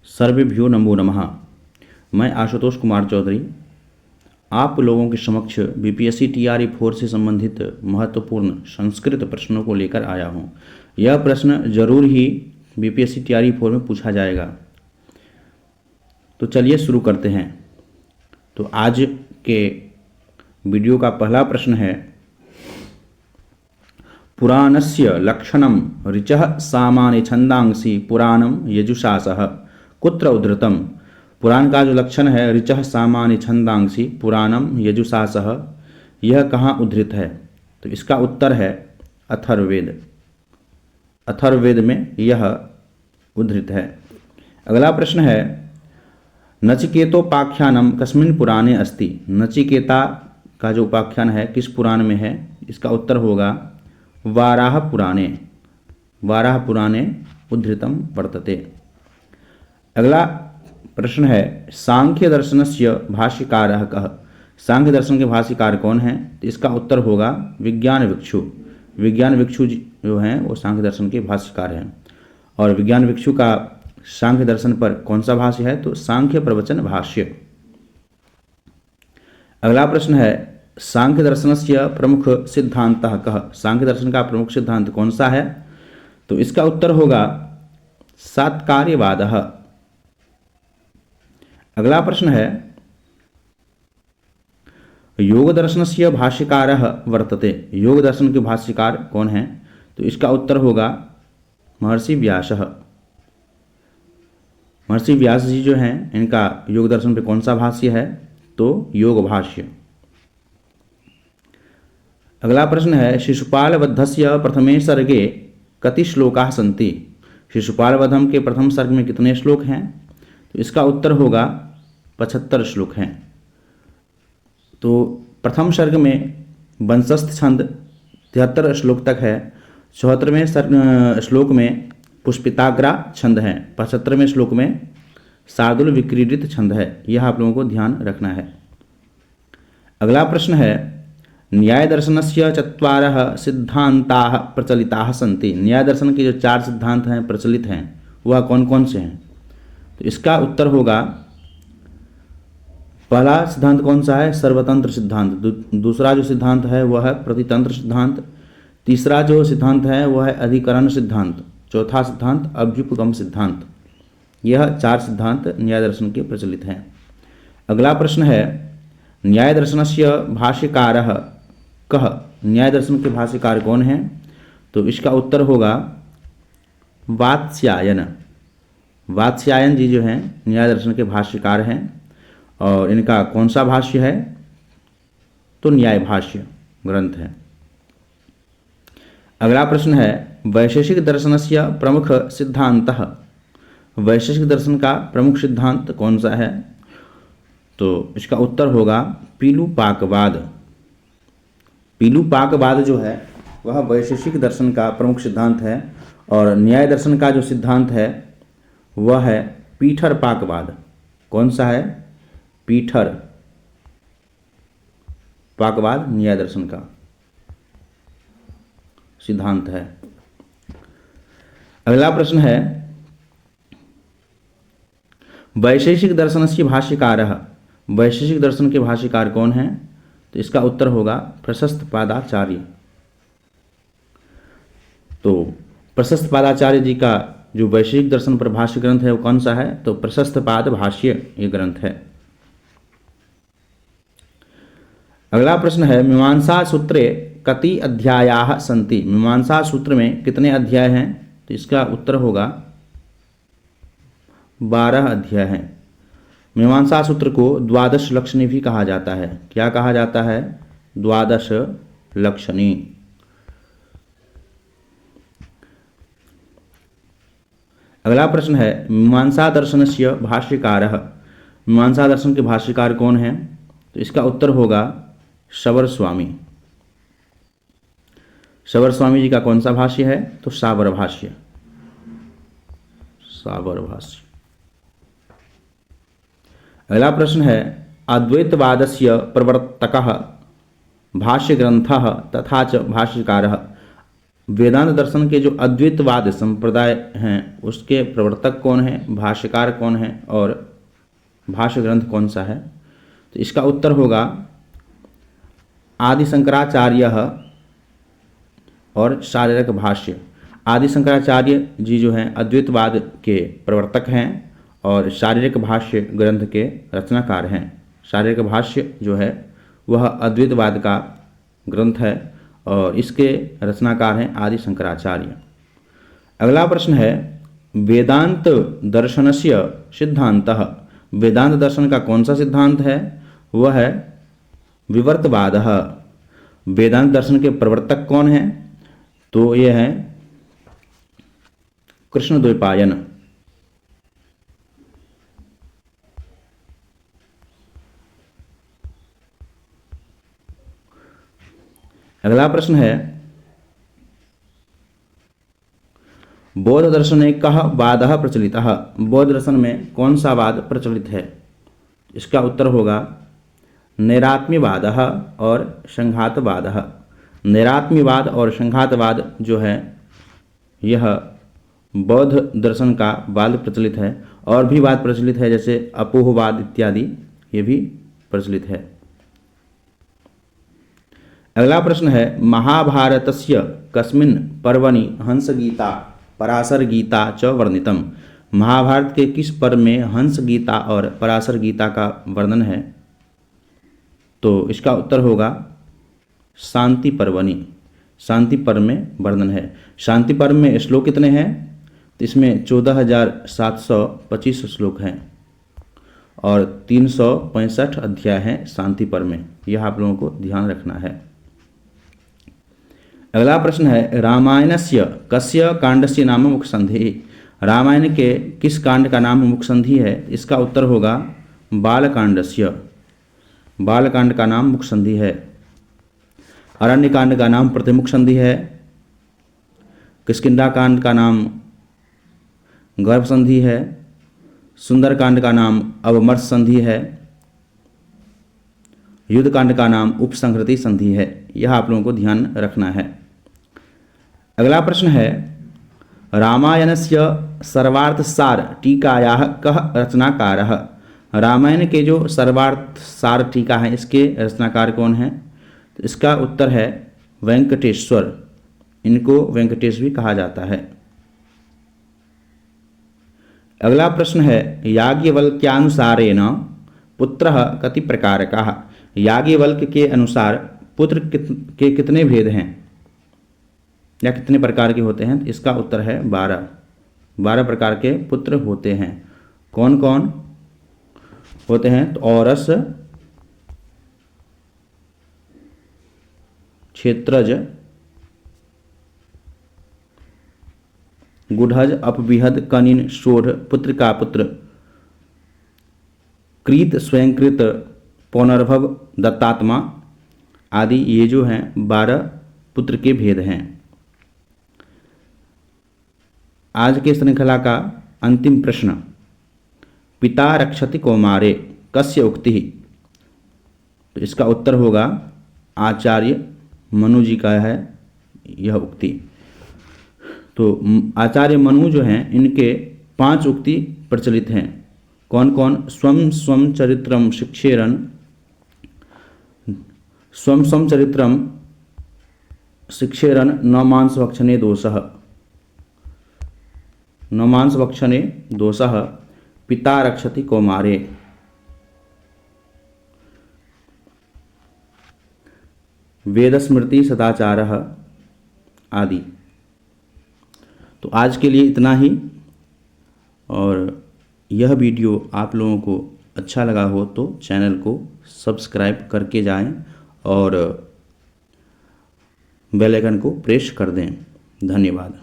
सर्वेभ्यो नमो नमः। मैं आशुतोष कुमार चौधरी आप लोगों के समक्ष बीपीएससी टीआरई 4 से संबंधित महत्वपूर्ण संस्कृत प्रश्नों को लेकर आया हूं। यह प्रश्न जरूर ही बीपीएससी टीआरई 4 में पूछा जाएगा। तो चलिए शुरू करते हैं। तो आज के वीडियो का पहला प्रश्न है, पुराणस्य लक्षणम ऋचः सामान्य छंदांसी पुराणम यजुषासः कुत्र उद्धृतम। पुराण का जो लक्षण है ऋचः सामान्य छंदांसी पुराणम यजुषासः, यह कहाँ उद्धृत है? तो इसका उत्तर है अथर्ववेद। अथर्ववेद में यह उद्धृत है। अगला प्रश्न है, नचिकेतोपाख्यानम कस्मिन् पुराणे अस्ति। नचिकेता का जो उपाख्यान है किस पुराण में है? इसका उत्तर होगा वाराह पुराणे। वाराह पुराणे उद्धृतम वर्तते। अगला प्रश्न है, सांख्य दर्शनस्य भाष्यकारः कः। सांख्य दर्शन के भाष्यकार कौन हैं? तो इसका उत्तर होगा विज्ञान भिक्षु। विज्ञान भिक्षु जो हैं वो सांख्य दर्शन के भाष्यकार हैं। और विज्ञान भिक्षु का सांख्य दर्शन पर कौन सा भाष्य है? तो सांख्य प्रवचन भाष्य। अगला प्रश्न है, सांख्य दर्शनस्य प्रमुख सिद्धांतः कः। सांख्य दर्शन का प्रमुख सिद्धांत कौन सा है? तो इसका उत्तर होगा सात्कार्यवादः। अगला प्रश्न है, योग दर्शनस्य भाष्यकारः वर्तते। योग दर्शन के भाष्यकार कौन है? तो इसका उत्तर होगा महर्षि व्यासः। महर्षि व्यास जी जो हैं इनका योग दर्शन पे कौन सा भाष्य है? तो योग भाष्य। अगला प्रश्न है, शिशुपाल वधस्य प्रथमे सर्गे कति श्लोकाः सन्ति। शिशुपाल वधम के प्रथम सर्ग में कितने श्लोक हैं? तो इसका उत्तर होगा 75 श्लोक हैं। तो प्रथम सर्ग में वंशस्थ छंद 73 श्लोक तक है। 74वें श्लोक में पुष्पिताग्रा छंद है। 75वें श्लोक में शार्दूल विक्रीडित छंद है। यह आप लोगों को ध्यान रखना है। अगला प्रश्न है, न्याय दर्शनस्य चत्वारः सिद्धांताः प्रचलिताः सन्ति। न्याय दर्शन के जो 4 सिद्धांत हैं प्रचलित हैं वह कौन कौन से हैं? तो इसका उत्तर होगा, पहला सिद्धांत कौन सा है? सर्वतंत्र सिद्धांत। दूसरा जो सिद्धांत है वह है प्रतितंत्र सिद्धांत। तीसरा जो सिद्धांत है वह है अधिकरण सिद्धांत। चौथा सिद्धांत अभ्युपगम सिद्धांत। यह 4 सिद्धांत न्याय दर्शन के प्रचलित हैं। अगला प्रश्न है, न्याय दर्शनस्य भाष्यकारः कः। न्याय दर्शन के भाष्यकार कौन हैं? तो इसका उत्तर होगा वात्स्यायन। वात्स्यायन जी जो हैं न्याय दर्शन के भाष्यकार हैं। और इनका कौन सा भाष्य है? तो न्याय भाष्य ग्रंथ है। अगला प्रश्न है, वैशेषिक दर्शनस्य प्रमुख सिद्धांतः। वैशेषिक दर्शन का प्रमुख सिद्धांत कौन सा है? तो इसका उत्तर होगा पीलूपाकवाद। पीलूपाकवाद जो है वह वैशेषिक दर्शन का प्रमुख सिद्धांत है। और न्याय दर्शन का जो सिद्धांत है वह है पीठर पाकवाद। कौन सा है? पीठर पाकवाद न्याय दर्शन का सिद्धांत है। अगला प्रश्न है, वैशेषिक दर्शनस्य भाष्यकारः। वैशेषिक दर्शन के भाष्यकार कौन हैं? तो इसका उत्तर होगा प्रशस्त पादाचार्य। तो प्रशस्त पादाचार्य जी का जो वैशेषिक दर्शन पर भाष्य ग्रंथ है वो कौन सा है? तो प्रशस्त पाद भाष्य ये ग्रंथ है। अगला प्रश्न है, मीमांसा सूत्रे कति अध्यायाः सन्ति। मीमांसा सूत्र में कितने अध्याय हैं? तो इसका उत्तर होगा 12 अध्याय हैं। मीमांसा सूत्र को द्वादश लक्षणी भी कहा जाता है। क्या कहा जाता है? द्वादश लक्षणी। अगला प्रश्न है, मीमांसा दर्शनस्य भाष्यकारः। मीमांसा दर्शन के भाष्यकार कौन हैं? तो इसका उत्तर होगा शबर स्वामी। शबर स्वामी जी का कौन सा भाष्य है? तो साबर भाष्य। साबर भाष्य। अगला प्रश्न है, अद्वैतवादस्य प्रवर्तकः भाष्य ग्रंथः तथा च भाष्यकारः। वेदांत दर्शन के जो अद्वैतवाद संप्रदाय हैं उसके प्रवर्तक कौन है, भाष्यकार कौन है और भाष्य ग्रंथ कौन सा है? तो इसका उत्तर होगा आदि शंकराचार्य और शारीरक भाष्य। आदि शंकराचार्य जी जो हैं अद्वैतवाद के प्रवर्तक हैं और शारीरक भाष्य ग्रंथ के रचनाकार हैं। शारीरक भाष्य जो है वह अद्वैतवाद का ग्रंथ है और इसके रचनाकार हैं आदि शंकराचार्य। अगला प्रश्न है वेदांत दर्शनस्य सिद्धांतः। वेदांत दर्शन का कौन सा सिद्धांत है? वह है विवर्तवादः। वेदांत दर्शन के प्रवर्तक कौन हैं? तो ये है कृष्णद्वैपायन। अगला प्रश्न है बौद्ध दर्शने कः वादः प्रचलितः। बौद्ध दर्शन में कौन सा वाद प्रचलित है? इसका उत्तर होगा नैरात्म्यवादः और संघातवादः। नैरात्म्यवाद और संघातवाद जो है यह बौद्ध दर्शन का वाद प्रचलित है। और भी वाद प्रचलित है जैसे अपोहवाद इत्यादि, ये भी प्रचलित है। अगला प्रश्न है महाभारतस्य कस्मिन् पर्वणि हंसगीता पराशर गीता च वर्णितम। महाभारत के किस पर्व में हंस गीता और पराशर गीता का वर्णन है? तो इसका उत्तर होगा शांति पर्वणि। शांति पर्व में वर्णन है। शांति पर्व में श्लोक कितने हैं? तो इसमें 14,725 श्लोक हैं और 365 अध्याय हैं शांति पर्व में। यह आप लोगों को ध्यान रखना है। अगला प्रश्न है रामायणस्य कस्य कांडस्य नाम मुखसंधि। रामायण के किस कांड का नाम मुखसंधि है? इसका उत्तर होगा बालकांडस्य। बालकांड का नाम मुखसंधि है। अरण्यकांड का नाम प्रतिमुख संधि है। किष्किंधा कांड का नाम गर्भ संधि है। सुंदरकांड का नाम अवमर्श संधि है। युद्धकांड का नाम उपसंहृति संधि है। यह आप लोगों को ध्यान रखना है। अगला प्रश्न है रामायणस्य सर्वार्थ सार टीकायाः कः रचनाकारः। रामायण के जो सर्वार्थ सार टीका है इसके रचनाकार कौन है? तो इसका उत्तर है वेंकटेश्वर। इनको वेंकटेश भी कहा जाता है। अगला प्रश्न है याज्ञवल्क्यानुसारेण पुत्रः कति प्रकारकः। याज्ञवल्क्य के अनुसार पुत्र के कितने भेद हैं या कितने प्रकार के होते हैं? इसका उत्तर है 12। 12 प्रकार के पुत्र होते हैं। कौन कौन होते हैं? तो औरस, क्षेत्रज, गुढ़ज, अपविहद, कनिन, शोढ़, पुत्र का पुत्र, कृत, स्वयंकृत, पौनर्भव, दत्तात्मा आदि ये जो हैं 12 पुत्र के भेद हैं। आज के श्रृंखला का अंतिम प्रश्न पिता रक्षति कौमारे कस्य उक्ति। तो इसका उत्तर होगा आचार्य मनु जी का है यह उक्ति। तो आचार्य मनु जो हैं इनके 5 उक्ति प्रचलित हैं। कौन कौन? स्वम स्वम चरित्रम शिक्षेरन, स्वम स्वम चरित्रम शिक्षेरन न मांस भक्षणे दोषः, न मांस भक्षणे दोषः, पिता रक्षति कौमारे। वेद स्मृति सदाचारः आदि। तो आज के लिए इतना ही। और यह वीडियो आप लोगों को अच्छा लगा हो तो चैनल को सब्सक्राइब करके जाएं और बेल आइकन को प्रेस कर दें। धन्यवाद।